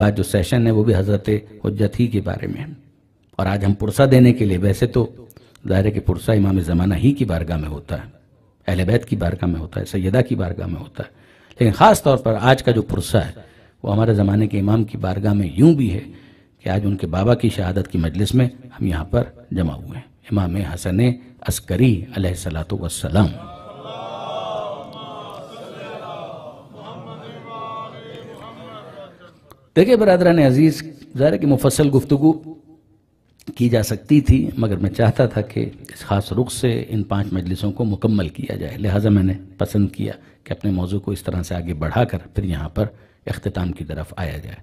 آج جو سیشن ہے وہ بھی حضرت حجت ہی کے بارے میں ہے، اور آج ہم پرسہ دینے کے لیے، ویسے تو ظاہر ہے کہ پرسہ امام زمانہ ہی کی بارگاہ میں ہوتا ہے، اہل بیت کی بارگاہ میں ہوتا ہے، سیدہ کی بارگاہ میں ہوتا ہے، لیکن خاص طور پر آج کا جو پرسہ ہے وہ ہمارے زمانے کے امام کی بارگاہ میں یوں بھی ہے کہ آج ان کے بابا کی شہادت کی مجلس میں ہم یہاں پر جمع ہوئے ہیں، امام حسن عسکری علیہ الصلوۃ والسلام۔ دیکھیں برادران عزیز، ظاہر ہے کہ مفصل گفتگو کی جا سکتی تھی، مگر میں چاہتا تھا کہ اس خاص رخ سے ان 5 مجلسوں کو مکمل کیا جائے، لہٰذا میں نے پسند کیا کہ اپنے موضوع کو اس طرح سے آگے بڑھا کر پھر یہاں پر اختتام کی طرف آیا جائے۔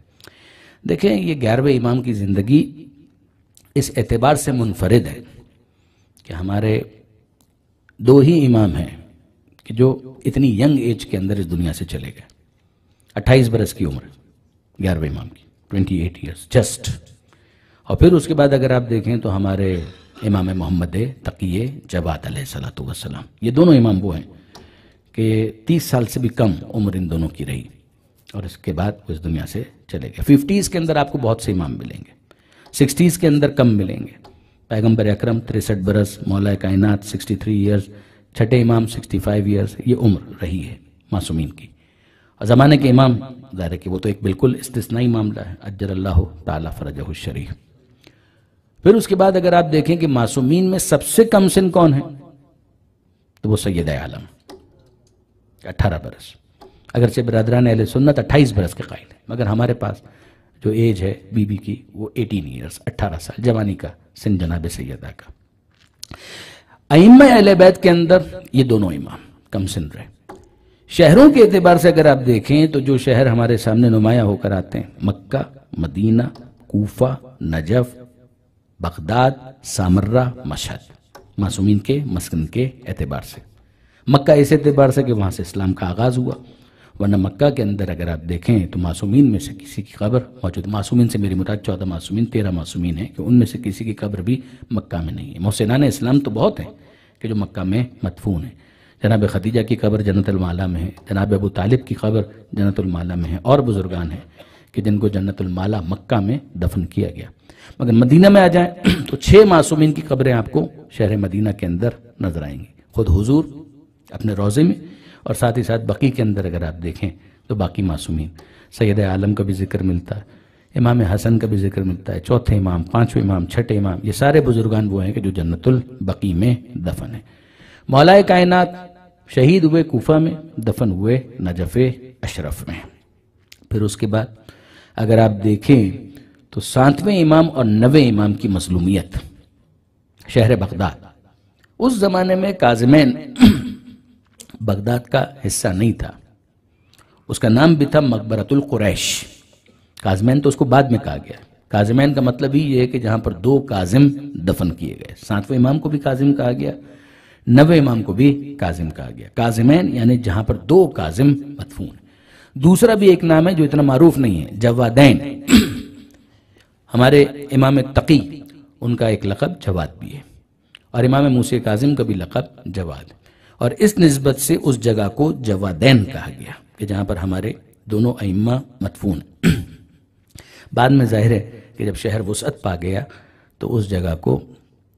دیکھیں یہ 11ویں امام کی زندگی اس اعتبار سے منفرد ہے کہ ہمارے 2 ہی امام ہیں کہ جو اتنی ینگ ایج کے اندر اس دنیا سے چلے گئے، 28 برس کی عمر 11ویں امام کی، 28 ایئرز جسٹ۔ اور پھر اس کے بعد اگر آپ دیکھیں تو ہمارے امام محمد تقی جواد علیہ السلام، یہ دونوں امام وہ ہیں کہ 30 سال سے بھی کم عمر ان دونوں کی رہی، اور اس کے بعد وہ اس دنیا سے چلے گئے۔ 50s کے اندر آپ کو بہت سے امام ملیں گے، 60s کے اندر کم ملیں گے۔ پیغمبر اکرم 63 برس، مولا کائنات 63 ایئرز، چھٹے امام 65 ایئرز، یہ عمر رہی ہے معصومین کی۔ اور زمانے کے امام ظاہر ہے کہ وہ تو ایک بالکل استثنائی معاملہ ہے، اجر اللہ تعالی فرجہ الشریف۔ پھر اس کے بعد اگر آپ دیکھیں کہ معصومین میں سب سے کم سن کون ہے تو وہ سید عالم 18 برس، اگرچہ برادران اہل سنت 28 برس کے قائل ہیں، مگر ہمارے پاس جو ایج ہے بی بی کی وہ 18 ایئرز، 18 سال جوانی کا سن جناب سیدہ کا۔ ائمہ اہل بیت کے اندر یہ دونوں امام کم سن رہے۔ شہروں کے اعتبار سے اگر آپ دیکھیں تو جو شہر ہمارے سامنے نمایاں ہو کر آتے ہیں، مکہ، مدینہ، کوفہ، نجف، بغداد، سامرہ، مشہد، معصومین کے مسکن کے اعتبار سے۔ مکہ اس اعتبار سے کہ وہاں سے اسلام کا آغاز ہوا، ورنہ مکہ کے اندر اگر آپ دیکھیں تو معصومین میں سے کسی کی قبر موجود، معصومین سے میری مراد 14 معصومین، 13 معصومین ہیں کہ ان میں سے کسی کی قبر بھی مکہ میں نہیں ہے۔ محسنان اسلام تو بہت ہیں کہ جو مکہ میں مدفون ہیں، جناب خدیجہ کی قبر جنت المعلا میں ہے، جناب ابو طالب کی قبر جنت المعلا میں ہے، اور بزرگان ہیں کہ جن کو جنت المعلا مکہ میں دفن کیا گیا۔ مگر مدینہ میں آ جائیں تو 6 معصومین کی قبریں آپ کو شہر مدینہ کے اندر نظر آئیں گی، خود حضور اپنے روضے میں، اور ساتھ ہی ساتھ بقیع کے اندر اگر آپ دیکھیں تو باقی معصومین، سید عالم کا بھی ذکر ملتا ہے، امام حسن کا بھی ذکر ملتا ہے، چوتھے امام، 5ویں امام، چھٹے امام، یہ سارے بزرگان وہ ہیں کہ جو جنت البقیع میں دفن ہیں۔ مولا کائنات شہید ہوئے کوفہ میں، دفن ہوئے نجف اشرف میں۔ پھر اس کے بعد اگر آپ دیکھیں تو 7ویں امام اور 9ویں امام کی مظلومیت، شہر بغداد، اس زمانے میں کاظمین بغداد کا حصہ نہیں تھا، اس کا نام بھی تھا مقبرۃ القریش۔ کاظمین تو اس کو بعد میں کہا گیا، کاظمین کا مطلب ہی یہ ہے کہ جہاں پر 2 کاظم دفن کیے گئے، 7ویں امام کو بھی کاظم کہا گیا، 9ویں امام کو بھی کاظم کہا گیا۔ کاظمین یعنی جہاں پر 2 کاظم مدفون ہیں۔ دوسرا بھی ایک نام ہے جو اتنا معروف نہیں ہے، جوادین، ہمارے امام تقی ان کا ایک لقب جواد بھی ہے، اور امام موسی کاظم کا بھی لقب جواد ہے، اور اس نسبت سے اس جگہ کو جوادین کہا گیا کہ جہاں پر ہمارے دونوں ائمہ مدفون ہیں۔ بعد میں ظاہر ہے کہ جب شہر وسعت پا گیا تو اس جگہ کو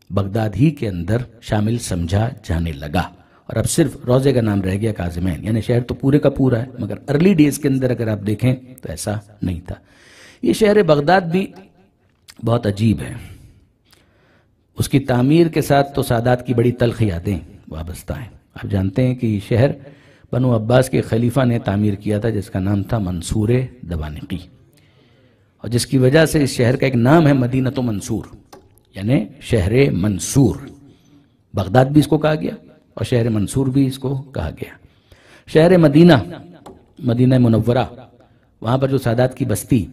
بغداد ہی کے اندر شامل سمجھا جانے لگا، اور اب صرف روضے کا نام رہ گیا کاظمین، یعنی شہر تو پورے کا پورا ہے، مگر ارلی ڈیز کے اندر اگر آپ دیکھیں تو ایسا نہیں تھا۔ یہ شہر بغداد بھی بہت عجیب ہے، اس کی تعمیر کے ساتھ تو سادات کی بڑی تلخ یادیں وابستہ ہیں۔ آپ جانتے ہیں کہ یہ شہر بنو عباس کے خلیفہ نے تعمیر کیا تھا، جس کا نام تھا منصور دوانقی، اور جس کی وجہ سے اس شہر کا ایک نام ہے مدینۃ منصور، یعنی شہر منصور۔ بغداد بھی اس کو کہا گیا اور شہر منصور بھی اس کو کہا گیا۔ شہر مدینہ، مدینہ منورہ، وہاں پر جو سادات کی بستی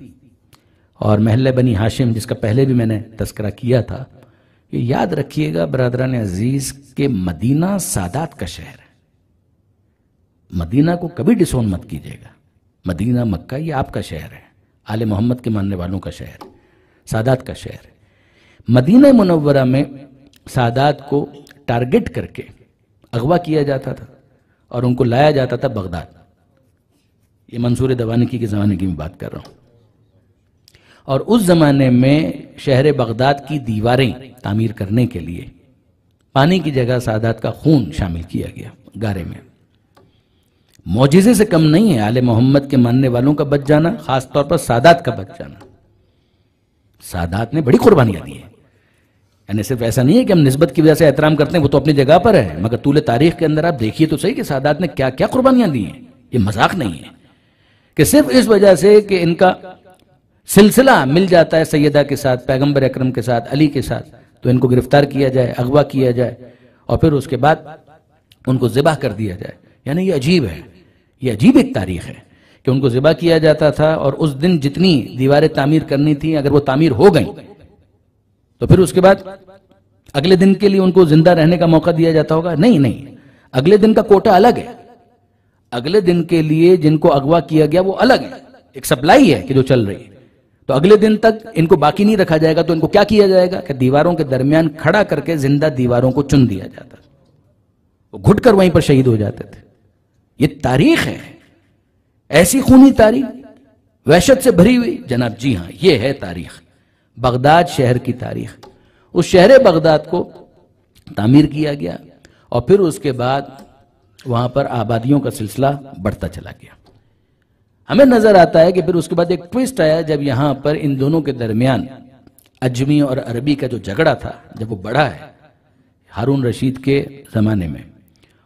اور محلہ بنی ہاشم، جس کا پہلے بھی میں نے تذکرہ کیا تھا، یہ یاد رکھیے گا برادران عزیز کہ مدینہ سادات کا شہر ہے۔ مدینہ کو کبھی ڈسون مت کیجیے گا، مدینہ مکہ یہ آپ کا شہر ہے، آل محمد کے ماننے والوں کا شہر ہے، سادات کا شہر ہے۔ مدینہ منورہ میں سادات کو ٹارگٹ کر کے اغوا کیا جاتا تھا اور ان کو لایا جاتا تھا بغداد۔ یہ منصور دوانقی کے زمانے کی میں بات کر رہا ہوں، اور اس زمانے میں شہر بغداد کی دیواریں تعمیر کرنے کے لیے پانی کی جگہ سادات کا خون شامل کیا گیا گارے میں۔ معجزے سے کم نہیں ہے آل محمد کے ماننے والوں کا بچ جانا، خاص طور پر سادات کا بچ جانا۔ سادات نے بڑی قربانیاں دی ہیں، یعنی صرف ایسا نہیں ہے کہ ہم نسبت کی وجہ سے احترام کرتے ہیں، وہ تو اپنی جگہ پر ہے، مگر طول تاریخ کے اندر آپ دیکھیے تو صحیح کہ سادات نے کیا کیا قربانیاں دی ہیں۔ یہ مذاق نہیں ہے کہ صرف اس وجہ سے کہ ان کا سلسلہ مل جاتا ہے سیدہ کے ساتھ، پیغمبر اکرم کے ساتھ، علی کے ساتھ، تو ان کو گرفتار کیا جائے، اغوا کیا جائے اور پھر اس کے بعد ان کو ذبح کر دیا جائے۔ یعنی یہ عجیب ہے، یہ عجیب ایک تاریخ ہے کہ ان کو ذبح کیا جاتا تھا، اور اس دن جتنی دیواریں تعمیر کرنی تھیں اگر وہ تعمیر ہو گئیں تو پھر اس کے بعد اگلے دن کے لیے ان کو زندہ رہنے کا موقع دیا جاتا ہوگا؟ نہیں، اگلے دن کا کوٹا الگ ہے۔ اگلے دن کے لیے جن کو اغوا کیا گیا وہ الگ ہے، ایک سپلائی ہے کہ جو چل رہی ہے، تو اگلے دن تک ان کو باقی نہیں رکھا جائے گا۔ تو ان کو کیا کیا جائے گا کہ دیواروں کے درمیان کھڑا کر کے زندہ دیواروں کو چن دیا جاتا، وہ گھٹ کر وہیں پر شہید ہو جاتے تھے۔ یہ تاریخ ہے، ایسی خونی تاریخ، وحشت سے بھری ہوئی، جناب جی ہاں یہ ہے تاریخ، بغداد شہر کی تاریخ۔ اس شہر بغداد کو تعمیر کیا گیا اور پھر اس کے بعد وہاں پر آبادیوں کا سلسلہ بڑھتا چلا گیا۔ ہمیں نظر آتا ہے کہ پھر اس کے بعد ایک ٹویسٹ آیا جب یہاں پر ان دونوں کے درمیان اجمی اور عربی کا جو جھگڑا تھا، جب وہ بڑھا ہے ہارون رشید کے زمانے میں،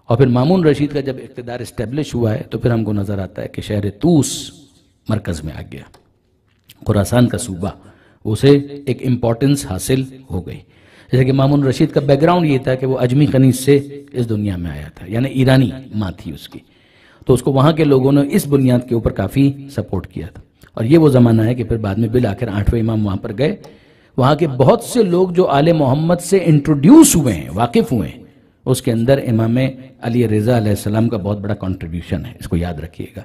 اور پھر مامون رشید کا جب اقتدار اسٹیبلش ہوا ہے تو پھر ہم کو نظر آتا ہے کہ شہر طوس مرکز میں آ گیا، خراسان کا صوبہ، اسے ایک امپورٹنس حاصل ہو گئی۔ جیسے کہ مامون رشید کا بیک گراؤنڈ یہ تھا کہ وہ اجمی خنیز سے اس دنیا میں آیا تھا، یعنی ایرانی ماں تھی اس کی، تو اس کو وہاں کے لوگوں نے اس بنیاد کے اوپر کافی سپورٹ کیا تھا۔ اور یہ وہ زمانہ ہے کہ پھر بعد میں بالآخر 8ویں امام وہاں پر گئے، وہاں کے بہت سے لوگ جو آل محمد سے انٹروڈیوس ہوئے ہیں، واقف ہوئے ہیں، اس کے اندر امام علی رضا علیہ السلام کا بہت بڑا کنٹریبیوشن ہے، اس کو یاد رکھیے گا۔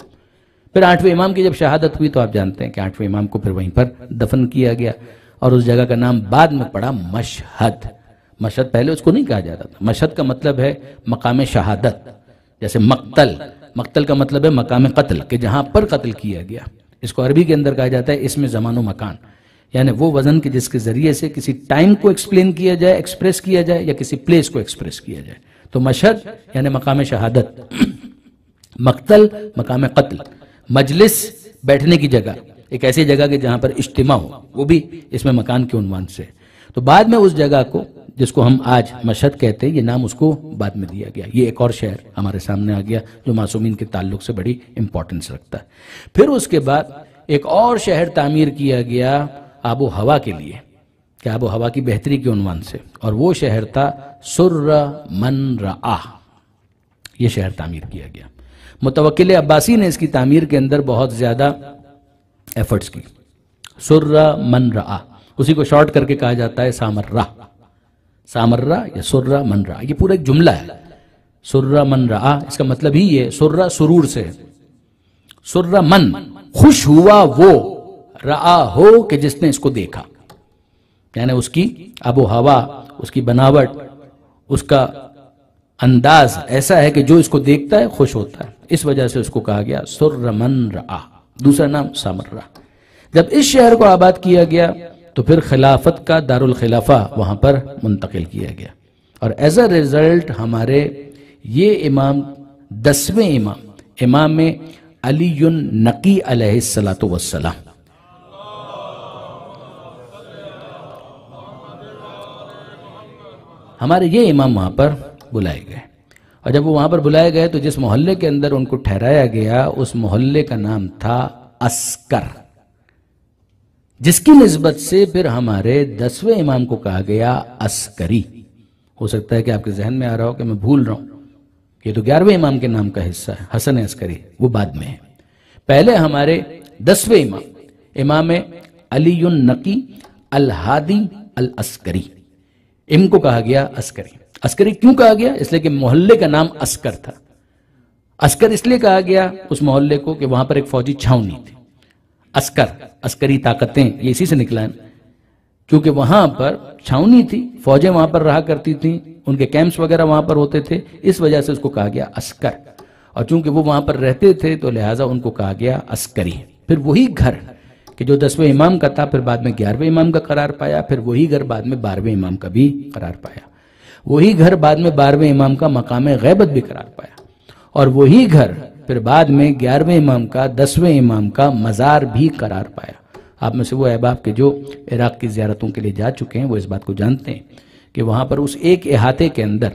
پھر 8ویں امام کی جب شہادت ہوئی تو آپ جانتے ہیں کہ 8ویں امام کو پھر وہیں پر دفن کیا گیا، اور اس جگہ کا نام بعد میں پڑا مشہد۔ مشہد پہلے اس کو نہیں کہا جاتا تھا، مشہد کا مطلب ہے مقام شہادت، جیسے مقتل، مقتل کا مطلب ہے مقام قتل، کہ جہاں پر قتل کیا گیا۔ اس کو عربی کے اندر کہا جاتا ہے اسم زمان و مکان، یعنی وہ وزن کہ جس کے ذریعے سے کسی ٹائم کو ایکسپلین کیا جائے، ایکسپریس کیا جائے، یا کسی پلیس کو ایکسپریس کیا جائے۔ تو مشہد یعنی مقام شہادت، مقتل مقام قتل، مجلس بیٹھنے کی جگہ، ایک ایسی جگہ کہ جہاں پر اجتماع ہو، وہ بھی اس میں مکان کے عنوان سے۔ تو بعد میں اس جگہ کو جس کو ہم آج مشہد کہتے ہیں، یہ نام اس کو بعد میں دیا گیا۔ یہ ایک اور شہر ہمارے سامنے آ گیا جو معصومین کے تعلق سے بڑی امپورٹنس رکھتا ہے۔ پھر اس کے بعد ایک اور شہر تعمیر کیا گیا آب و ہوا کے لیے، کہ آب و ہوا کی بہتری کے عنوان سے، اور وہ شہر تھا سر من رآ۔ یہ شہر تعمیر کیا گیا۔ متوکل عباسی نے اس کی تعمیر کے اندر بہت زیادہ ایفرٹس کی۔ سر من رآ، اسی کو شارٹ کر کے کہا جاتا ہے سامرہ، سامرہ یا سر من رآ، یہ پورا ایک جملہ ہے۔ سر من رآ اس کا مطلب ہی یہ، سر سرور سے، سر من خوش ہوا وہ، رآ ہو کہ جس نے اس کو دیکھا، یعنی اس کی آب و ہوا، اس کی بناوٹ، اس کا انداز ایسا ہے کہ جو اس کو دیکھتا ہے خوش ہوتا ہے، اس وجہ سے اس کو کہا گیا سر من رآ۔ دوسرا نام سامرہ۔ جب اس شہر کو آباد کیا گیا تو پھر خلافت کا دارالخلافہ وہاں پر منتقل کیا گیا، اور ایز اے ریزلٹ ہمارے یہ امام 10ویں امام، امام علی النقی علیہ السلام، ہمارے یہ امام وہاں پر بلائے گئے۔ اور جب وہ وہاں پر بلائے گئے تو جس محلے کے اندر ان کو ٹھہرایا گیا اس محلے کا نام تھا عسکر، جس کی نسبت سے پھر ہمارے 10ویں امام کو کہا گیا عسکری۔ ہو سکتا ہے کہ آپ کے ذہن میں آ رہا ہو کہ میں بھول رہا ہوں کہ یہ تو 11ویں امام کے نام کا حصہ ہے، حسن عسکری، وہ بعد میں ہے۔ پہلے ہمارے 10ویں امام، امام علی النقی الہادی العسکری، ان کو کہا گیا عسکری۔ عسکری کیوں کہا گیا؟ اس لیے کہ محلے کا نام عسکر تھا۔ عسکر اس لیے کہا گیا اس محلے کو کہ وہاں پر ایک فوجی چھاؤنی تھی۔ عسکر، عسکری طاقتیں، یہ اسی سے نکلا ہے، کیونکہ وہاں پر چھاؤنی تھی، فوجیں وہاں پر رہا کرتی تھیں، ان کے کیمپس وغیرہ وہاں پر ہوتے تھے، اس وجہ سے اس کو کہا گیا عسکر۔ اور چونکہ وہ وہاں پر رہتے تھے تو لہٰذا ان کو کہا گیا عسکری۔ پھر وہی گھر کہ جو 10ویں امام کا تھا پھر بعد میں 11ویں امام کا قرار پایا، پھر وہی گھر بعد میں 12ویں امام کا بھی قرار پایا، وہی گھر بعد میں 12ویں امام کا مقام غیبت بھی قرار پایا، اور وہی گھر پھر بعد میں 11ویں امام کا 10ویں امام کا مزار بھی قرار پایا۔ آپ میں سے وہ احباب کہ جو عراق کی زیارتوں کے لیے جا چکے ہیں وہ اس بات کو جانتے ہیں کہ وہاں پر اس ایک احاطے کے اندر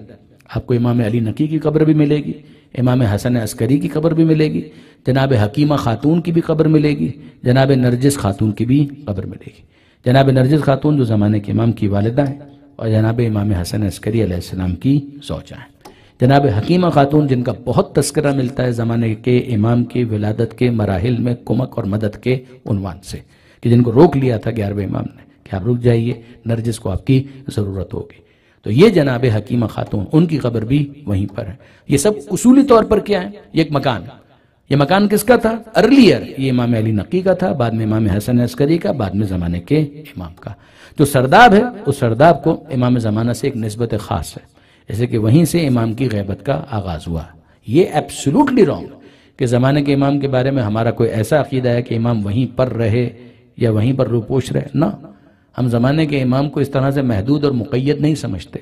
آپ کو امام علی نقی کی قبر بھی ملے گی، امام حسن عسکری کی قبر بھی ملے گی، جناب حکیمہ خاتون کی بھی قبر ملے گی، جناب نرجس خاتون کی بھی قبر ملے گی۔ جناب نرجس خاتون جو زمانے کے امام کی والدہ ہیں اور جناب امام حسن عسکری علیہ السلام کی زوجہ ہیں۔ جناب حکیمہ خاتون جن کا بہت تذکرہ ملتا ہے زمانے کے امام کی ولادت کے مراحل میں کمک اور مدد کے عنوان سے، کہ جن کو روک لیا تھا 11ویں امام نے کہ آپ رک جائیے، نرجس کو آپ کی ضرورت ہوگی۔ تو یہ جناب حکیمہ خاتون، ان کی قبر بھی وہیں پر ہے۔ یہ سب اصولی طور پر کیا ہے؟ یہ ایک مکان ہے۔ یہ مکان کس کا تھا؟ ارلیئر یہ امام علی نقی کا تھا، بعد میں امام حسن عسکری کا، بعد میں زمانے کے امام کا۔ جو سرداب ہے اس سرداب کو امام زمانہ سے ایک نسبت خاص ہے، جیسے کہ وہیں سے امام کی غیبت کا آغاز ہوا۔ یہ ایبسولوٹلی رانگ کہ زمانے کے امام کے بارے میں ہمارا کوئی ایسا عقیدہ ہے کہ امام وہیں پر رہے یا وہیں پر روپوش رہے، نہ، ہم زمانے کے امام کو اس طرح سے محدود اور مقید نہیں سمجھتے۔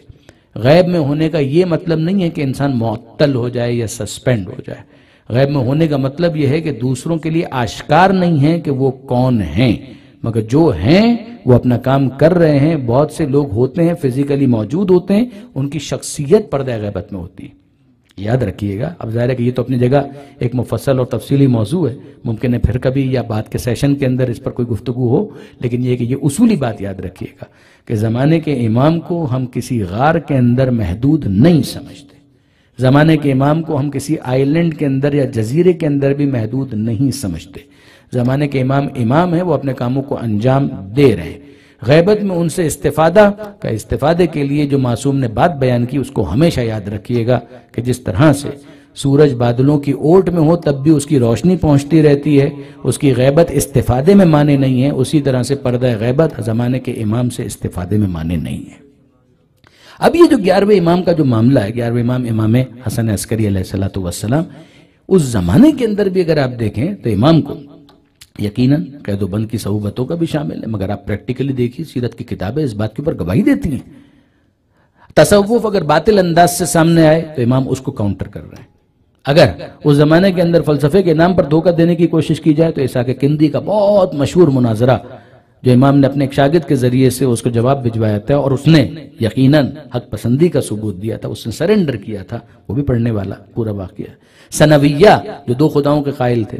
غیب میں ہونے کا یہ مطلب نہیں ہے کہ انسان معطل ہو جائے یا سسپینڈ ہو جائے۔ غیب میں ہونے کا مطلب یہ ہے کہ دوسروں کے لیے آشکار نہیں ہے کہ وہ کون ہیں، مگر جو ہیں وہ اپنا کام کر رہے ہیں۔ بہت سے لوگ ہوتے ہیں فزیکلی موجود ہوتے ہیں، ان کی شخصیت پردہ غیبت میں ہوتی ہے۔ یاد رکھیے گا، اب ظاہر ہے کہ یہ تو اپنی جگہ ایک مفصل اور تفصیلی موضوع ہے، ممکن ہے پھر کبھی یا بعد کے سیشن کے اندر اس پر کوئی گفتگو ہو، لیکن یہ کہ یہ اصولی بات یاد رکھیے گا کہ زمانے کے امام کو ہم کسی غار کے اندر محدود نہیں سمجھتے، زمانے کے امام کو ہم کسی آئی لینڈ کے اندر یا جزیرے کے اندر بھی محدود نہیں سمجھتے۔ زمانے کے امام ہیں، وہ اپنے کاموں کو انجام دے رہے ہیں۔ غیبت میں ان سے استفادے کے لیے جو معصوم نے بات بیان کی اس کو ہمیشہ یاد رکھیے گا کہ جس طرح سے سورج بادلوں کی اوٹ میں ہو تب بھی اس کی روشنی پہنچتی رہتی ہے، اس کی غیبت استفادے میں مانے نہیں ہے، اسی طرح سے پردہ غیبت زمانے کے امام سے استفادے میں مانے نہیں ہے۔ اب یہ جو 11ویں امام کا جو معاملہ ہے، 11ویں امام حسن عسکری علیہ السلام، اس زمانے کے اندر بھی اگر آپ دیکھیں تو امام کو یقیناً قید و بند کی صعوبتوں کا بھی شامل ہے، مگر آپ پریکٹیکلی دیکھیے سیرت کی کتابیں اس بات کے اوپر گواہی دیتی ہیں۔ تصوف اگر باطل انداز سے سامنے آئے تو امام اس کو کاؤنٹر کر رہے ہیں۔ اگر اس زمانے کے اندر فلسفے کے نام پر دھوکہ دینے کی کوشش کی جائے تو اسحاق کندی کا بہت مشہور مناظرہ جو امام نے اپنے ایک شاگرد کے ذریعے سے اس کو جواب بھجوایا تھا اور اس نے یقیناً حق پسندی کا ثبوت دیا تھا، اس نے سرنڈر کیا تھا، وہ بھی پڑھنے والا پورا واقعہ۔ ثنویہ جو 2 خداؤں کے قائل تھے،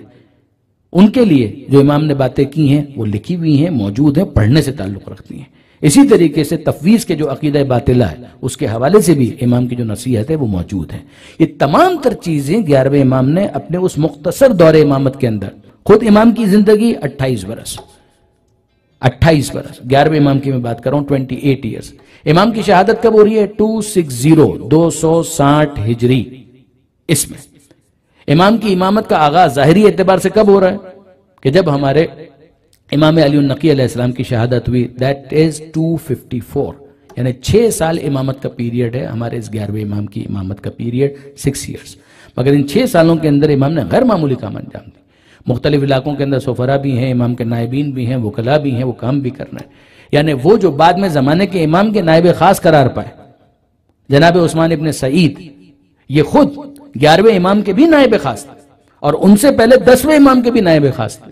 ان کے لیے جو امام نے باتیں کی ہیں وہ لکھی ہوئی ہیں، موجود ہیں، پڑھنے سے تعلق رکھتی ہیں۔ اسی طریقے سے تفویض کے جو عقیدہ باطلہ ہے اس کے حوالے سے بھی امام کی جو نصیحت ہے وہ موجود ہے۔ یہ تمام تر چیزیں 11ویں امام نے اپنے اس مختصر دور امامت کے اندر، خود امام کی زندگی 28 برس، 11ویں امام کی میں بات کر رہا ہوں 28 ایئرز۔ امام کی شہادت کب ہو رہی ہے؟ 260 ہجری۔ اس میں امام کی امامت کا آغاز ظاہری اعتبار سے کب ہو رہا ہے؟ کہ جب ہمارے امام علی النقی علیہ السلام کی شہادت ہوئی، that is 254، یعنی 6 سال امامت کا پیریڈ ہے ہمارے اس 11ویں امام کی امامت کا پیریڈ 6 ایئرز۔ مگر ان 6 سالوں کے اندر امام نے غیر معمولی کام انجام دی۔ مختلف علاقوں کے اندر سفرا بھی ہیں، امام کے نائبین بھی ہیں، وکلا بھی ہیں، وہ کام بھی کرنا ہے۔ یعنی وہ جو بعد میں زمانے کے امام کے نائب خاص قرار پائے، جناب عثمان ابن سعید، یہ خود 11ویں امام کے بھی نائب خاص تھے اور ان سے پہلے 10ویں امام کے بھی نائب خاص تھے۔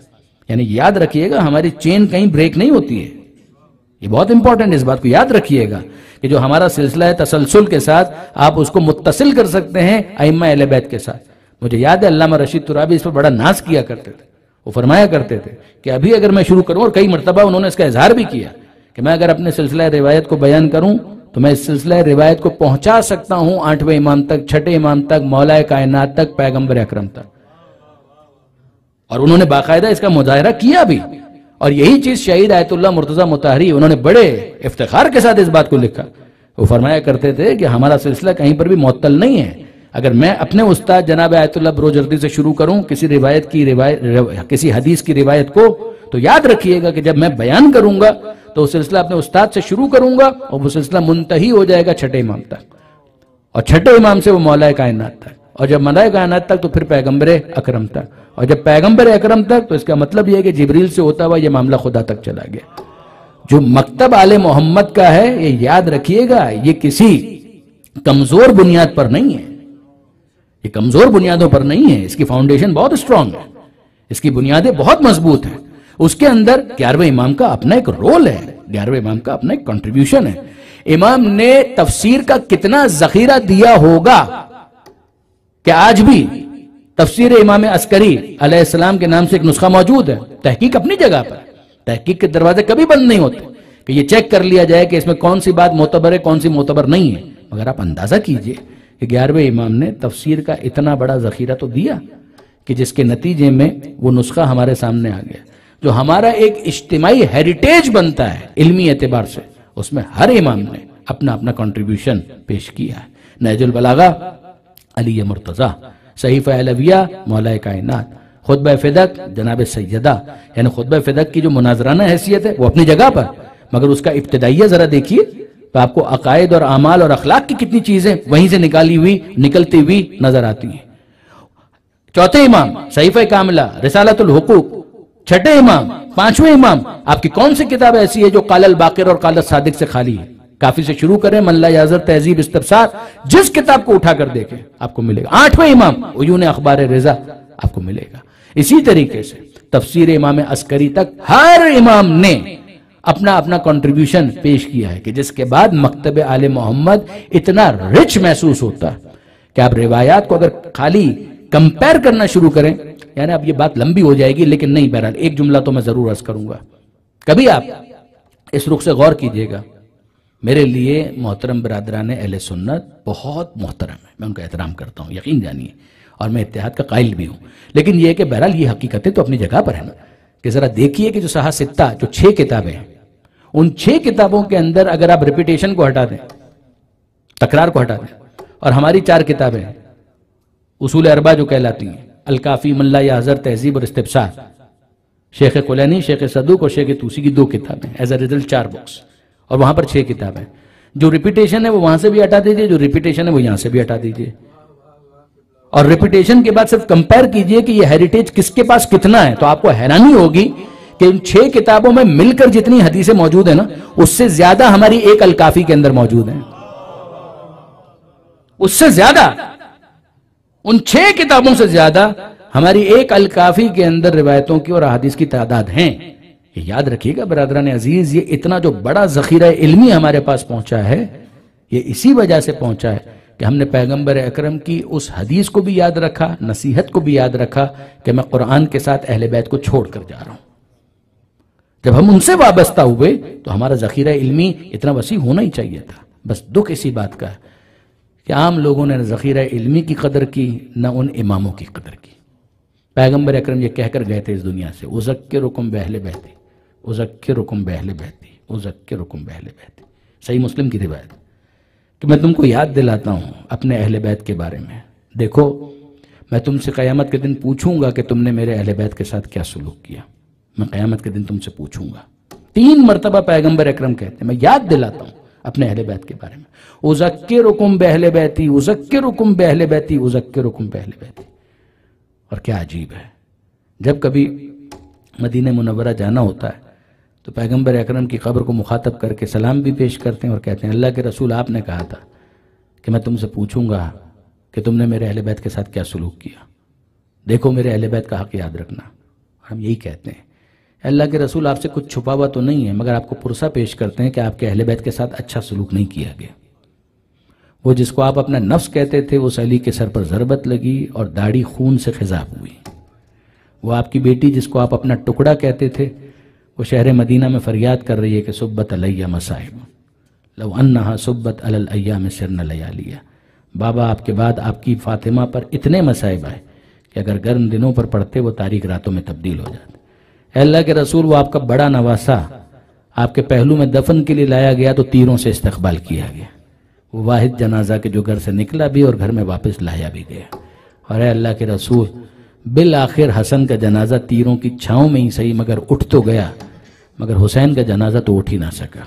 یعنی یاد رکھیے گا ہماری چین کہیں بریک نہیں ہوتی ہے، یہ بہت امپورٹنٹ، اس بات کو یاد رکھیے گا کہ جو ہمارا سلسلہ ہے تسلسل کے ساتھ آپ اس کو متصل کر سکتے ہیں ائمہ اہل بیت کے ساتھ۔ مجھے یاد ہے علامہ رشید ترابی اس پر بڑا ناز کیا کرتے تھے، وہ فرمایا کرتے تھے کہ ابھی اگر میں شروع کروں، اور کئی مرتبہ انہوں نے اس کا اظہار بھی کیا کہ میں اگر اپنے سلسلہ روایت کو بیان کروں تو میں اس سلسلہ روایت کو پہنچا سکتا ہوں 8ویں امام تک، 6 امام تک، مولا کائنات تک، پیغمبر اکرم تک۔ اور انہوں نے باقاعدہ اس کا مظاہرہ کیا بھی، اور یہی چیز شہید آیت اللہ مرتضی مطہری انہوں نے بڑے افتخار کے ساتھ اس بات کو لکھا۔ وہ فرمایا کرتے تھے کہ ہمارا سلسلہ کہیں پر بھی معطل نہیں ہے۔ اگر میں اپنے استاد جناب آیت اللہ بروجردی سے شروع کروں کسی حدیث کی روایت کو، تو یاد رکھیے گا کہ جب میں بیان کروں گا تو وہ سلسلہ اپنے استاد سے شروع کروں گا اور وہ سلسلہ منتہی ہو جائے گا 6 امام تک، اور 6 امام سے وہ مولا کائنات تک۔ اور جب ملائے کائنات تک تو پھر پیغمبر اکرم تک، اور جب پیغمبر اکرم تک تو اس کا مطلب یہ ہے کہ جبریل سے ہوتا ہوا یہ معاملہ خدا تک چلا گیا۔ جو مکتب آل محمد کا ہے یہ یاد رکھیے گا، یہ کسی کمزور بنیاد پر نہیں ہے، یہ کمزور بنیادوں پر نہیں ہے، اس کی فاؤنڈیشن بہت اسٹرانگ ہے، اس کی بنیادیں بہت مضبوط ہیں۔ اس کے اندر 11ویں امام کا اپنا ایک رول ہے، 11ویں امام کا اپنا ایک کنٹریبیوشن ہے۔ امام نے تفسیر کا کتنا ذخیرہ دیا ہوگا کہ آج بھی تفسیر امام عسکری علیہ السلام کے نام سے ایک نسخہ موجود ہے۔ تحقیق اپنی جگہ پر، تحقیق کے دروازے کبھی بند نہیں ہوتے کہ یہ چیک کر لیا جائے کہ اس میں کون سی بات معتبر ہے کون سی معتبر نہیں ہے، مگر آپ اندازہ کیجئے کہ 11ویں امام نے تفسیر کا اتنا بڑا ذخیرہ تو دیا کہ جس کے نتیجے میں وہ نسخہ ہمارے سامنے آ گیا، جو ہمارا ایک اجتماعی ہیریٹیج بنتا ہے علمی اعتبار سے، اس میں ہر امام نے اپنا اپنا کنٹریبیوشن پیش کیا ہے۔ نہج البلاغہ علی مرتضیٰ، صحیفہ علویہ مولا کائنات، خطبہ فدق جناب سیدہ، یعنی خطبہ فدق کی جو مناظرانہ حیثیت ہے وہ اپنی جگہ پر، مگر اس کا ابتدائیہ ذرا دیکھیے تو آپ کو عقائد اور اعمال اور اخلاق کی کتنی چیزیں وہیں سے نکلتی ہوئی نظر آتی ہیں۔ چوتھے امام صحیفہ کاملہ رسالۃ الحقوق، چھٹے امام، پانچویں امام، آپ کی کون سی کتاب ایسی ہے جو قال الباقر اور قال الصادق سے خالی ہے؟ کافی سے شروع کریں، من لا یعذر، تہذیب، استبصار، جس کتاب کو اٹھا کر دیکھیں آپ کو ملے گا۔ آٹھویں امام عیون اخبار رضا آپ کو ملے گا۔ اسی طریقے سے تفسیر امام عسکری تک ہر امام نے اپنا اپنا کنٹریبیوشن پیش کیا ہے کہ جس کے بعد مکتب آل محمد اتنا رچ محسوس ہوتا ہے کہ آپ روایات کو اگر خالی کمپیر کرنا شروع کریں، یعنی اب یہ بات لمبی ہو جائے گی لیکن نہیں، بہرحال ایک جملہ تو میں ضرور عرض کروں گا۔ کبھی آپ اس رخ سے غور کیجئے گا، میرے لیے محترم برادران اہل سنت بہت محترم ہے، میں ان کا احترام کرتا ہوں، یقین جانیے، اور میں اتحاد کا قائل بھی ہوں، لیکن یہ کہ بہرحال یہ حقیقتیں تو اپنی جگہ پر ہیں نا، کہ ذرا دیکھیے کہ جو صحاح ستہ، جو 6 کتابیں ہیں، ان 6 کتابوں کے اندر اگر آپ ریپیٹیشن کو ہٹا دیں، تکرار کو ہٹا دیں، اور ہماری 4 کتابیں ہیں اصول 4 جو کہلاتی ہیں، الکافی، من لا یعذر، تہذیب اور استبصار، شیخ قلینی، شیخ صدوق اور شیخ طوسی کی 2 کتابیں، ایز اے ریزلٹ 4 بکس، اور وہاں پر 6 کتابیں۔ جو ریپیٹیشن ہے وہ وہاں سے بھی ہٹا دیجئے، جو ریپیٹیشن ہے وہ یہاں سے بھی ہٹا دیجئے، اور ریپیٹیشن کے بعد صرف کمپیر کیجئے کہ یہ ہیریٹیج کس کے پاس کتنا ہے، تو آپ کو حیرانی ہوگی کہ ان 6 کتابوں میں مل کر جتنی حدیثیں موجود ہیں نا، اس سے زیادہ ہماری ایک الکافی کے اندر موجود ہیں، اس سے زیادہ، ان 6 کتابوں سے زیادہ ہماری ایک الکافی کے اندر روایتوں کی اور احادیث کی تعداد ہیں۔ یہ یاد رکھیے گا برادران عزیز، یہ اتنا جو بڑا ذخیرہ علمی ہمارے پاس پہنچا ہے، یہ اسی وجہ سے پہنچا ہے کہ ہم نے پیغمبر اکرم کی اس حدیث کو بھی یاد رکھا، نصیحت کو بھی یاد رکھا کہ میں قرآن کے ساتھ اہل بیت کو چھوڑ کر جا رہا ہوں۔ جب ہم ان سے وابستہ ہوئے تو ہمارا ذخیرہ علمی اتنا وسیع ہونا ہی چاہیے تھا۔ بس دکھ اسی بات کا ہے کہ عام لوگوں نے نہ ذخیرہ علمی کی قدر کی نہ ان اماموں کی قدر کی۔ پیغمبر اکرم یہ کہہ کر گئے تھے اس دنیا سے، اذکرکم باہل بیتی، اذکرکم باہل بیتی، اذکرکم باہل بیتی، صحیح مسلم کی روایت کہ میں تم کو یاد دلاتا ہوں اپنے اہل بیت کے بارے میں۔ دیکھو میں تم سے قیامت کے دن پوچھوں گا کہ تم نے میرے اہل بیت کے ساتھ کیا سلوک کیا، میں قیامت کے دن تم سے پوچھوں گا۔ 3 مرتبہ پیغمبر اکرم کہتے ہیں میں یاد دلاتا ہوں اپنے اہل بیت کے بارے میں، اذکرکم باہل بیتی، اذکرکم باہل بیتی، اذکرکم باہل بیتی۔ اور کیا عجیب ہے، جب کبھی مدینہ منورہ جانا ہوتا ہے تو پیغمبر اکرم کی قبر کو مخاطب کر کے سلام بھی پیش کرتے ہیں اور کہتے ہیں اللہ کے رسول آپ نے کہا تھا کہ میں تم سے پوچھوں گا کہ تم نے میرے اہل بیت کے ساتھ کیا سلوک کیا، دیکھو میرے اہل بیت کا حق یاد رکھنا۔ ہم یہی کہتے ہیں اللہ کے رسول آپ سے کچھ چھپا ہوا تو نہیں ہے، مگر آپ کو پرسہ پیش کرتے ہیں کہ آپ کے اہل بیت کے ساتھ اچھا سلوک نہیں کیا گیا۔ وہ جس کو آپ اپنا نفس کہتے تھے اس علی کے سر پر ضربت لگی اور داڑھی خون سے خضاب ہوئی۔ وہ آپ کی بیٹی جس کو آپ اپنا ٹکڑا کہتے تھے وہ شہر مدینہ میں فریاد کر رہی ہے کہ صبت علیہ مصائب لو انہا صبت علی الایام سرن لیالیہ۔ بابا آپ کے بعد آپ کی فاطمہ پر اتنے مصائب آئے کہ اگر گرم دنوں پر پڑھتے وہ تاریک راتوں میں تبدیل ہو جاتے۔ اے اللہ کے رسول وہ آپ کا بڑا نواسا آپ کے پہلو میں دفن کے لیے لایا گیا تو تیروں سے استقبال کیا گیا، وہ واحد جنازہ کے جو گھر سے نکلا بھی اور گھر میں واپس لایا بھی گیا۔ اور اے اللہ کے رسول بالآخر حسن کا جنازہ تیروں کی چھاؤں میں ہی صحیح مگر اٹھ تو گیا، مگر حسین کا جنازہ تو اٹھ ہی نہ سکا۔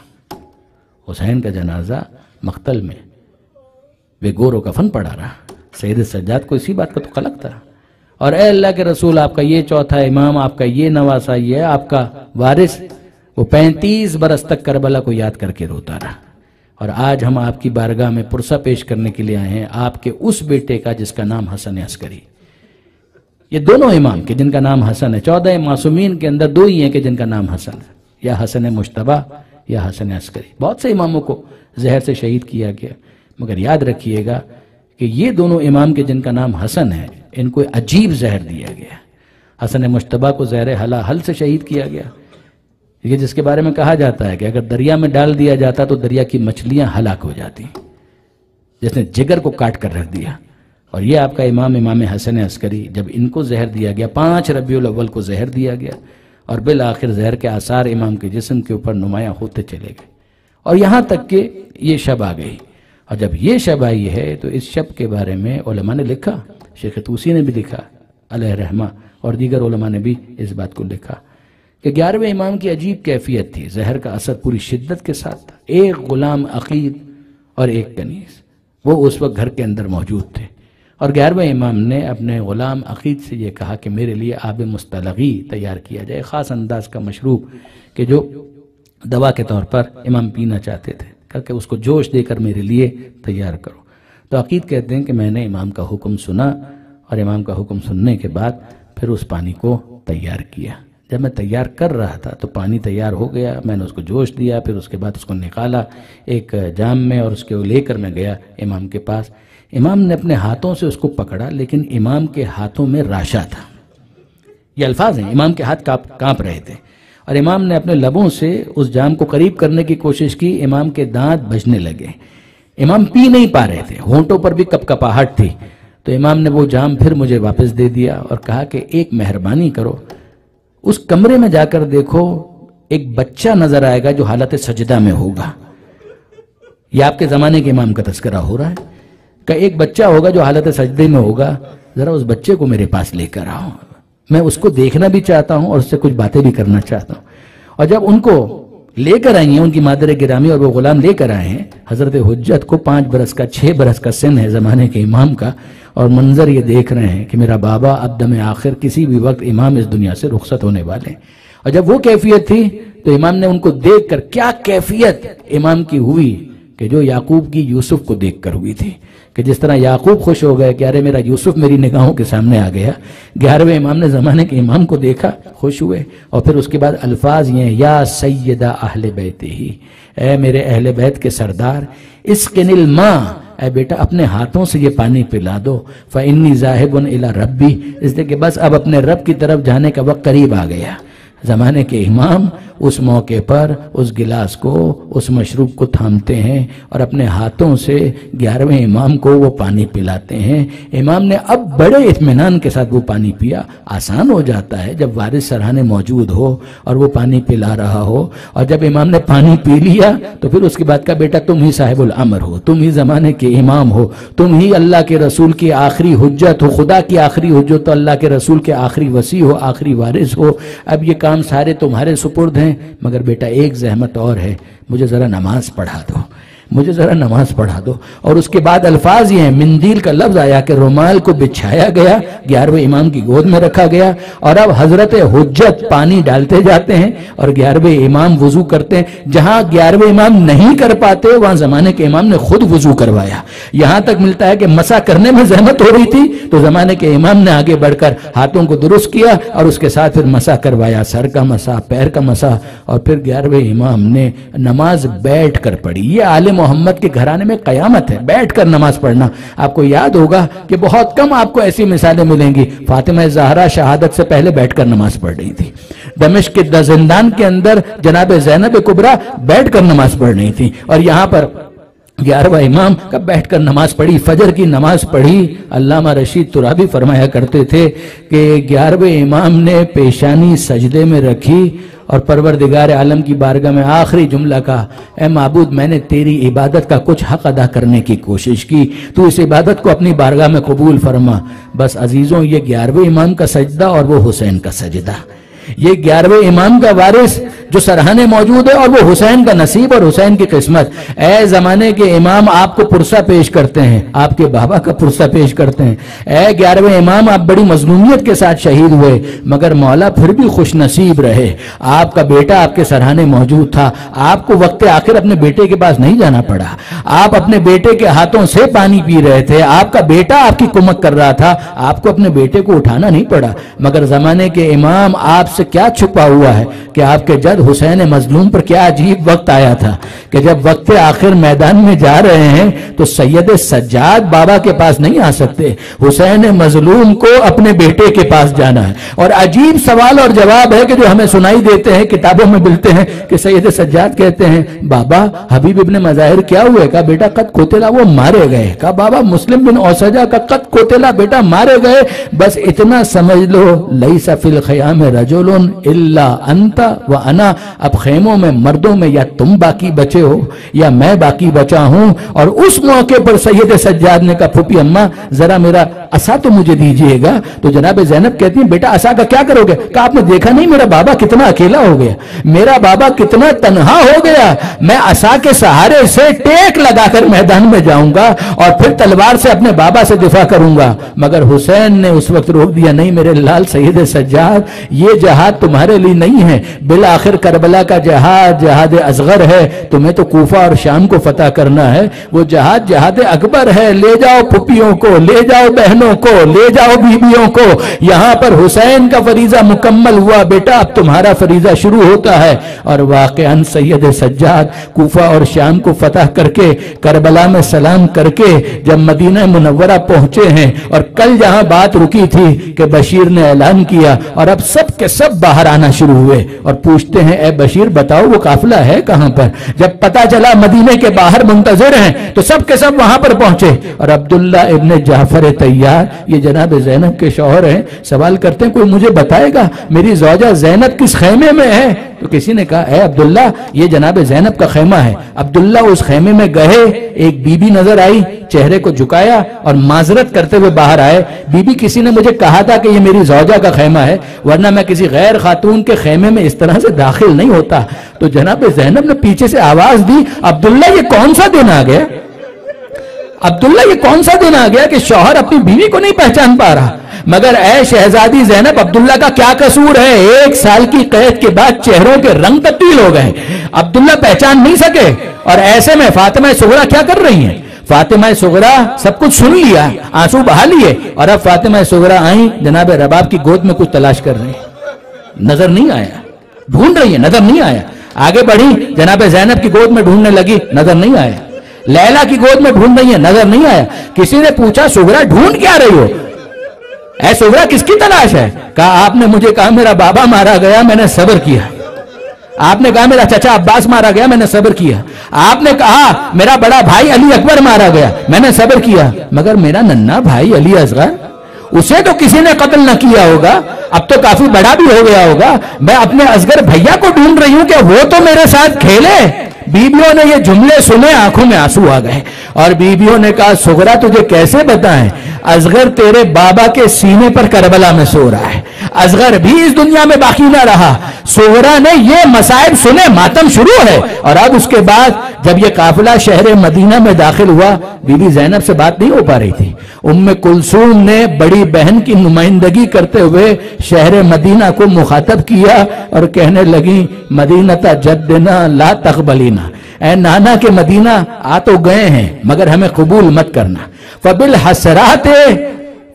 حسین کا جنازہ مقتل میں بے گور و کفن پڑا رہا، سید سجاد کو اسی بات کا تو خلق تھا. اور اے اللہ کے رسول، آپ کا یہ چوتھا امام، آپ کا یہ نواسا، یہ آپ کا وارث، وہ 35 برس تک کربلا کو یاد کر کے روتا رہا. اور آج ہم آپ کی بارگاہ میں پرسہ پیش کرنے کے لیے آئے ہیں آپ کے اس بیٹے کا جس کا نام حسن عسکری. یہ دونوں امام کے جن کا نام حسن ہے، 14 معصومین کے اندر 2 ہی ہیں کہ جن کا نام حسن ہے، یا حسن مجتبیٰ یا حسن عسکری. بہت سے اماموں کو زہر سے شہید کیا گیا، مگر یاد رکھیے گا کہ یہ دونوں امام کے جن کا نام حسن ہے، ان کو عجیب زہر دیا گیا. حسن مجتبیٰ کو زہر حل سے شہید کیا گیا، یہ جس کے بارے میں کہا جاتا ہے کہ اگر دریا میں ڈال دیا جاتا تو دریا کی مچھلیاں ہلاک ہو جاتی، جس نے جگر کو کاٹ کر رکھ دیا. اور یہ آپ کا امام حسن عسکری، جب ان کو زہر دیا گیا، 5 ربیع الاول کو زہر دیا گیا، اور بالآخر زہر کے آثار امام کے جسم کے اوپر نمایاں ہوتے چلے گئے، اور یہاں تک کہ یہ شب آ گئی. اور جب یہ شب آئی ہے تو اس شب کے بارے میں علماء نے لکھا، شیخ طوسی نے بھی لکھا علیہ رحمہ، اور دیگر علماء نے بھی اس بات کو لکھا کہ 11ویں امام کی عجیب کیفیت تھی. زہر کا اثر پوری شدت کے ساتھ تھا. ایک غلام عقید اور ایک کنیز، وہ اس وقت گھر کے اندر موجود تھے، اور 11ویں امام نے اپنے غلام عقید سے یہ کہا کہ میرے لیے آب مستلغی تیار کیا جائے، خاص انداز کا مشروب کہ جو دوا کے طور پر امام پینا چاہتے تھے، کہ اس کو جوش دے کر میرے لیے تیار کرو. تو عقید کہتے ہیں کہ میں نے امام کا حکم سنا، اور امام کا حکم سننے کے بعد پھر اس پانی کو تیار کیا. جب میں تیار کر رہا تھا تو پانی تیار ہو گیا، میں نے اس کو جوش دیا، پھر اس کے بعد اس کو نکالا ایک جام میں، اور اس کو لے کر میں گیا امام کے پاس. امام نے اپنے ہاتھوں سے اس کو پکڑا، لیکن امام کے ہاتھوں میں راشا تھا. یہ الفاظ ہیں، امام کے ہاتھ کانپ رہے تھے، اور امام نے اپنے لبوں سے اس جام کو قریب کرنے کی کوشش کی. امام کے دانت بجنے لگے، امام پی نہیں پا رہے تھے، ہونٹوں پر بھی کپ کپاہٹ تھی. تو امام نے وہ جام پھر مجھے واپس دے دیا اور کہا کہ ایک مہربانی کرو، اس کمرے میں جا کر دیکھو، ایک بچہ نظر آئے گا جو حالت سجدہ میں ہوگا. یہ آپ کے زمانے کے امام کا تذکرہ ہو رہا ہے کہ ایک بچہ ہوگا جو حالت سجدے میں ہوگا، ذرا اس بچے کو میرے پاس لے کر آؤ، میں اس کو دیکھنا بھی چاہتا ہوں اور اس سے کچھ باتیں بھی کرنا چاہتا ہوں. اور جب ان کو لے کر آئی ہیں، ان کی مادر گرامی اور وہ غلام لے کر آئے ہیں، حضرت حجت کو 5 برس کا 6 برس کا سن ہے زمانے کے امام کا، اور منظر یہ دیکھ رہے ہیں کہ میرا بابا اب دم آخر کسی بھی وقت امام اس دنیا سے رخصت ہونے والے ہیں. اور جب وہ کیفیت تھی تو امام نے ان کو دیکھ کر، کیا کیفیت امام کی ہوئی کہ جو یعقوب کی یوسف کو دیکھ کر ہوئی تھی، کہ جس طرح یعقوب خوش ہو گئے کہ ارے میرا یوسف میری نگاہوں کے سامنے آ گیا، 11ویں امام نے زمانے کے امام کو دیکھا، خوش ہوئے. اور پھر اس کے بعد الفاظ یہ ہیں، یا سیدہ اہل بیت ہی، اے میرے اہل بیت کے سردار، اسقن الماء، اے بیٹا اپنے ہاتھوں سے یہ پانی پلا دو، فإنی ذاہب الی ربی، اس لیے کہ بس اب اپنے رب کی طرف جانے کا وقت قریب آ گیا. زمانے کے امام اس موقع پر اس گلاس کو، اس مشروب کو تھامتے ہیں اور اپنے ہاتھوں سے 11ویں امام کو وہ پانی پلاتے ہیں. امام نے اب بڑے اطمینان کے ساتھ وہ پانی پیا. آسان ہو جاتا ہے جب وارث سرہانے موجود ہو اور وہ پانی پلا رہا ہو، اور جب امام نے پانی پی لیا تو پھر اس کے بعد کا بیٹا تم ہی صاحب الامر ہو، تم ہی زمانے کے امام ہو، تم ہی اللہ کے رسول کی آخری حجت ہو، خدا کی آخری حجت، اللہ کے رسول کے آخری وصی ہو، آخری وارث ہو. اب یہ کام سارے تمہارے سپرد ہیں، مگر بیٹا ایک زحمت اور ہے، مجھے ذرا نماز پڑھا دو، مجھے ذرا نماز پڑھا دو. اور اس کے بعد الفاظ یہ ہیں، مندیل کا لفظ آیا کہ رومال کو بچھایا گیا، 11ویں امام کی گود میں رکھا گیا، اور اب حضرت حجت پانی ڈالتے جاتے ہیں اور 11ویں امام وضو کرتے ہیں. جہاں 11ویں امام نہیں کر پاتے وہاں زمانے کے امام نے خود وضو کروایا. یہاں تک ملتا ہے کہ مسح کرنے میں زحمت ہو رہی تھی تو زمانے کے امام نے آگے بڑھ کر ہاتھوں کو درست کیا اور اس کے ساتھ پھر مسح کروایا، سر کا مسح، پیر کا مسح. اور پھر 11ویں امام نے نماز بیٹھ کر پڑھی. یہ عالم محمد کے گھرانے میں قیامت ہے، بیٹھ کر نماز پڑھنا. آپ کو یاد ہوگا کہ بہت کم آپ کو ایسی مثالیں ملیں گی. فاطمہ زہرا شہادت سے پہلے بیٹھ کر نماز پڑھ رہی تھی. دمشق کے زندان کے اندر جناب زینب کبریٰ بیٹھ کر نماز پڑھ رہی تھی. اور یہاں پر 11واں امام کا بیٹھ کر نماز پڑھی، فجر کی نماز پڑھی. علامہ رشید ترابی فرمایا کرتے تھے کہ 11ویں امام نے پیشانی سجدے میں رکھی اور پروردگار عالم کی بارگاہ میں آخری جملہ کہا، اے معبود میں نے تیری عبادت کا کچھ حق ادا کرنے کی کوشش کی، تو اس عبادت کو اپنی بارگاہ میں قبول فرما. بس عزیزوں، یہ 11ویں امام کا سجدہ اور وہ حسین کا سجدہ، یہ 11ویں امام کا وارث جو سرحانے موجود ہے، اور وہ حسین کا نصیب اور حسین کی قسمت۔ اے زمانے کے امام، آپ کو پرسہ پیش کرتے ہیں، آپ کے بابا کا پرسہ پیش کرتے ہیں۔ اے 11ویں امام، آپ بڑی مظلومیت کے ساتھ شہید ہوئے، مگر مولا پھر بھی خوش نصیب رہے، آپ کا بیٹا آپ کے سرحانے موجود تھا، آپ کو وقت آخر اپنے بیٹے کے پاس نہیں جانا پڑا، آپ اپنے بیٹے کے ہاتھوں سے پانی پی رہے تھے، آپ کا بیٹا آپ کی کمک کر رہا تھا، آپ کو اپنے بیٹے کو اٹھانا نہیں پڑا۔ مگر زمانے کے امام، آپ سے کیا چھپا ہوا ہے کہ آپ کے جد حسین مظلوم پر کیا عجیب وقت آیا تھا کہ جب وقت آخر میدان میں جا رہے ہیں تو سید سجاد بابا کے پاس نہیں آ سکتے، حسین مظلوم کو اپنے بیٹے کے پاس جانا ہے۔ اور عجیب سوال اور جواب ہے کہ جو ہمیں سنائی دیتے ہیں، کتابوں میں ملتے ہیں کہ سید سجاد کہتے ہیں بابا حبیب ابن مظاہر کیا ہوئے؟ کہا بیٹا قد قتلا، وہ مارے گئے۔ کہا بابا مسلم بن اوسجہ کا قد قتلا، بیٹا مارے گئے، بس اتنا سمجھ لو لیس فی الخیام رجل الا انت وانا، اب خیموں میں مردوں میں یا تم باقی بچے ہو یا میں باقی بچا ہوں۔ اور اس موقع پر سید سجاد نے کہا پھوپھی اماں ذرا میرا عصا تو مجھے دیجئے گا۔ تو جناب زینب کہتی ہیں بیٹا عصا کا کیا کرو گے؟ کہا آپ نے دیکھا نہیں میرا بابا کتنا اکیلا ہو گیا، میرا بابا کتنا تنہا ہو گیا، میں عصا کے سہارے سے ٹیک لگا کر میدان میں جاؤں گا اور پھر تلوار سے اپنے بابا سے دفاع کروں گا۔ مگر حسین نے اس وقت روک دیا، نہیں میرے لال سید سجاد، یہ جہاد تمہارے لیے نہیں ہے، بالآخر کربلا کا جہاد جہاد اصغر ہے، تمہیں تو کوفہ اور شام کو فتح کرنا ہے، وہ جہاد جہاد اکبر ہے، لے جاؤ پھپھیوں کو، لے جاؤ بہنوں کو، لے جاؤ بیویوں کو، یہاں پر حسین کا فریضہ مکمل ہوا، بیٹا اب تمہارا فریضہ شروع ہوتا ہے۔ اور واقعاً سید سجاد کوفہ اور شام کو فتح کر کے کربلا میں سلام کر کے جب مدینہ منورہ پہنچے ہیں، اور کل جہاں بات رکی تھی کہ بشیر نے اعلان کیا اور اب سب کے سب باہر آنا شروع ہوئے اور پوچھتے ہیں اے بشیر بتاؤ وہ قافلہ ہے کہاں پر؟ جب پتہ چلا مدینہ کے باہر منتظر ہیں تو سب کے سب وہاں پر پہنچے، اور عبداللہ ابن جعفر طیار، یہ جناب زینب کے شوہر ہیں، سوال کرتے ہیں کوئی مجھے بتائے گا میری زوجہ زینب کس خیمے میں ہے؟ تو کسی نے کہا اے عبداللہ یہ جناب زینب کا خیمہ ہے۔ عبداللہ اس خیمے میں گئے، ایک بی بی نظر آئی، چہرے کو جھکایا اور معذرت کرتے ہوئے باہر آئے، بی بی کسی نے مجھے کہا تھا کہ یہ میری زوجہ کا خیمہ ہے، ورنہ میں کسی غیر خاتون کے خیمے میں اس طرح سے داخل نہیں ہوتا۔ تو جناب زینب نے پیچھے سے آواز دی عبداللہ یہ کون سا دن آ گیا؟ عبداللہ یہ کون سا دن آ گیا کہ شوہر اپنی بیوی کو نہیں پہچان پا رہا؟ مگر اے شہزادی زینب عبداللہ کا کیا قصور ہے؟ 1 سال کی قید کے بعد چہروں کے رنگ تبدیل ہو گئے، عبداللہ پہچان نہیں سکے، اور ایسے میں فاطمہ صغرا کیا کر رہی ہیں؟ فاطمہ صغرا سب کچھ سن لیا، آنسو بہا لیے، اور اب فاطمہ صغرا آئیں جناب رباب کی گود میں کچھ تلاش کر رہی ہیں، نظر نہیں آیا، ڈھونڈ رہی ہیں، نظر نہیں آیا، آگے بڑھی جناب زینب کی گود میں ڈھونڈنے لگی، نظر نہیں آیا، لیلا کی گود میں ڈھونڈ رہی ہیں، نظر نہیں آیا، کسی نے پوچھا صغرا ڈھونڈ کیا رہی ہو؟ اے صغرا کس کی تلاش ہے؟ کہا آپ نے مجھے کہا میرا بابا مارا گیا، میں نے صبر کیا، آپ نے کہا میرا چچا عباس مارا گیا، میں نے صبر کیا، آپ نے کہا میرا بڑا بھائی علی اکبر مارا گیا، میں نے صبر کیا، مگر میرا ننھا بھائی علی اصغر اسے تو کسی نے قتل نہ کیا ہوگا، اب تو کافی بڑا بھی ہو گیا ہوگا، میں اپنے اصغر بھیا کو ڈھونڈ رہی ہوں کہ وہ تو میرے ساتھ کھیلے۔ بیبیوں نے یہ جملے سنے، آنکھوں میں آنسو آ گئے، اور بیبیوں نے کہا صغرا تجھے کیسے بتائیں، اصغر تیرے بابا کے سینے پر کربلا میں سو رہا ہے، اصغر بھی اس دنیا میں باقی نہ رہا۔ صغرا نے یہ مصائب سنے، ماتم شروع ہے، اور اب اس کے بعد جب یہ قافلہ شہر مدینہ میں داخل ہوا، بی بی زینب سے بات نہیں ہو پا رہی تھی، ام کلثوم نے بڑی بہن کی نمائندگی کرتے ہوئے شہر مدینہ کو مخاطب کیا اور کہنے لگی مدینہ جدنا لا تقبلینا، اے نانا کے مدینہ آ تو گئے ہیں مگر ہمیں قبول مت کرنا، فبالحسرات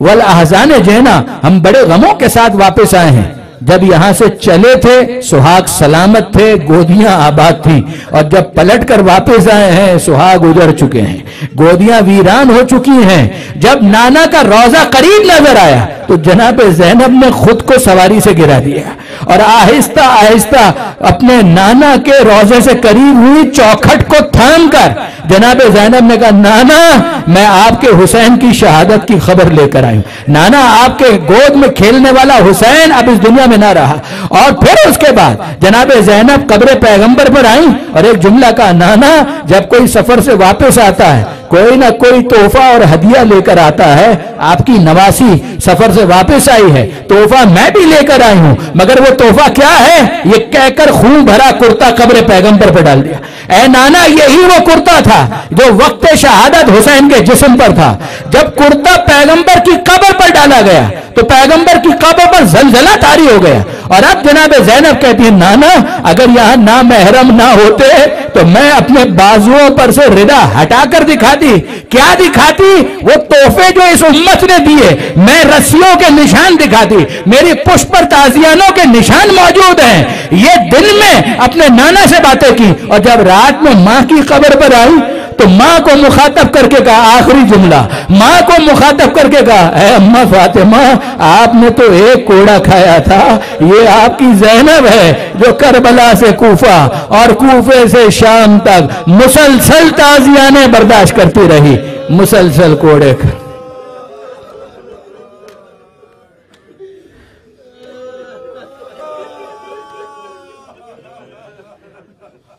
والاحزان جینا، ہم بڑے غموں کے ساتھ واپس آئے ہیں، جب یہاں سے چلے تھے سہاگ سلامت تھے، گودیاں آباد تھیں، اور جب پلٹ کر واپس آئے ہیں سہاگ اجڑ چکے ہیں، گودیاں ویران ہو چکی ہیں۔ جب نانا کا روضہ قریب نظر آیا تو جناب زینب نے خود کو سواری سے گرا دیا اور آہستہ آہستہ اپنے نانا کے روضے سے قریب ہوئی چوکھٹ کو تھام کر جناب زینب نے کہا نانا میں آپ کے حسین کی شہادت کی خبر لے کر آئی ہوں، نانا آپ کے گود میں کھیلنے والا حسین اب اس دنیا میں نہ رہا۔ اور پھر اس کے بعد جناب زینب قبر پیغمبر پر آئیں اور ایک جملہ کہا نانا جب کوئی سفر سے واپس آتا ہے کوئی نہ کوئی تحفہ اور ہدیہ لے کر آتا ہے. آپ کی نواسی سفر سے واپس آئی ہے, تحفہ میں بھی لے کر آئی ہوں, مگر وہ تحفہ کیا ہے؟ یہ کہہ کر خون بھرا کرتا قبر پیغمبر پر ڈال دیا. اے نانا, یہی وہ کرتا تھا جو وقت شہادت حسین کے جسم پر تھا. جب کرتا پیغمبر کی قبر پر ڈالا گیا تو پیغمبر کی قبر پر زلزلہ طاری ہو گیا. اور اب جناب زینب کہتی ہیں, نانا اگر یہاں نامحرم نہ ہوتے تو میں اپنے بازوؤں پر سے ردا ہٹا کر دکھاتی. کیا دکھاتی؟ وہ تحفے جو اس امت نے دیے. میں رسیوں کے نشان دکھاتی, میری پشت پر تازیانوں کے نشان موجود ہیں. یہ دل میں اپنے نانا سے باتیں کی, اور جب رات میں ماں کی قبر پر آئی تو ماں کو مخاطب کر کے کہا, آخری جملہ ماں کو مخاطب کر کے کہا, اے اماں فاطمہ, آپ نے تو ایک کوڑا کھایا تھا, یہ آپ کی زینب ہے جو کربلا سے کوفہ اور کوفے سے شام تک مسلسل تعزیانے برداشت کرتی رہی, مسلسل کوڑے کھا.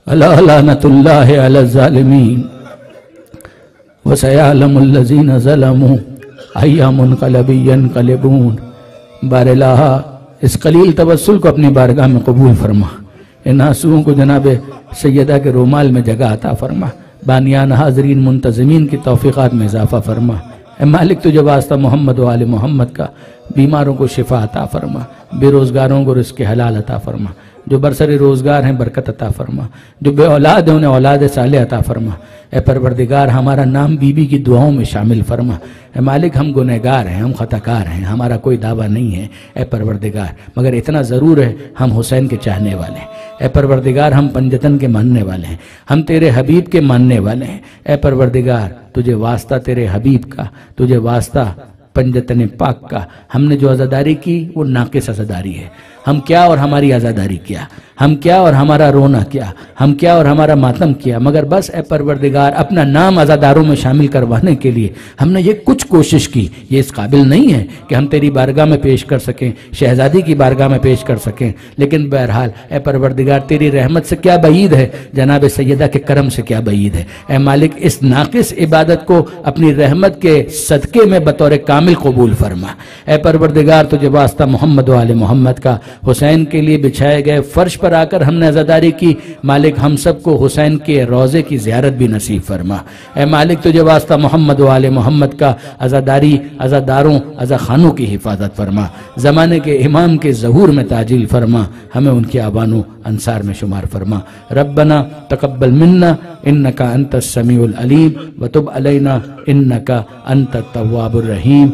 الا لعنت اللہ علی الظالمین وسيعلم الذين ظلموا أي منقلب ينقلبون. بار الہ, اس قلیل توسل کو اپنی بارگاہ میں قبول فرما. ان آنسوؤں کو جناب سیدہ کے رومال میں جگہ عطا فرما. بانیان حاضرین منتظمین کی توفیقات میں اضافہ فرما. اے مالک, تجھے واسطہ محمد و آل محمد کا, بیماروں کو شفا عطا فرما, بے روزگاروں کو رزق حلال عطا فرما, جو برسر روزگار ہیں برکت عطا فرما, جو بے اولاد ہیں انہیں اولاد صالح عطا فرما. اے پروردگار, ہمارا نام بی بی کی دعاؤں میں شامل فرما. اے مالک, ہم گنہگار ہیں, ہم خطاکار ہیں, ہمارا کوئی دعویٰ نہیں ہے اے پروردگار, مگر اتنا ضرور ہے ہم حسین کے چاہنے والے ہیں. اے پروردگار, ہم پنجتن کے ماننے والے ہیں, ہم تیرے حبیب کے ماننے والے ہیں. اے پروردگار, تجھے واسطہ تیرے حبیب کا, تجھے واسطہ پنجتن پاک کا. ہم نے جو عزاداری کی وہ ناقص عزاداری ہے. ہم کیا اور ہماری عزاداری کیا, ہم کیا اور ہمارا رونا کیا, ہم کیا اور ہمارا ماتم کیا, مگر بس اے پروردگار, اپنا نام عزاداروں میں شامل کروانے کے لیے ہم نے یہ کچھ کوشش کی. یہ اس قابل نہیں ہے کہ ہم تیری بارگاہ میں پیش کر سکیں, شہزادی کی بارگاہ میں پیش کر سکیں, لیکن بہرحال اے پروردگار, تیری رحمت سے کیا بعید ہے, جناب سیدہ کے کرم سے کیا بعید ہے. اے مالک, اس ناقص عبادت کو اپنی رحمت کے صدقے میں بطور کامل قبول فرما. اے پروردگار, تجھے واسطہ محمد و آل محمد کا, حسین کے لیے بچھائے گئے فرش پر آ کر ہم نے عزاداری کی. مالک, ہم سب کو حسین کے روضے کی زیارت بھی نصیب فرما. اے مالک, تجھے واسطہ محمد و آل محمد کا عزاداری, عزاداروں, عزاخانوں کی حفاظت فرما. زمانے کے امام کے ظہور میں تعجیل فرما, ہمیں ان کے آبانوں انصار میں شمار فرما. ربنا تقبل منا انکا انت السمیع العلیم وتب علینا انکا انت التواب الرحیم.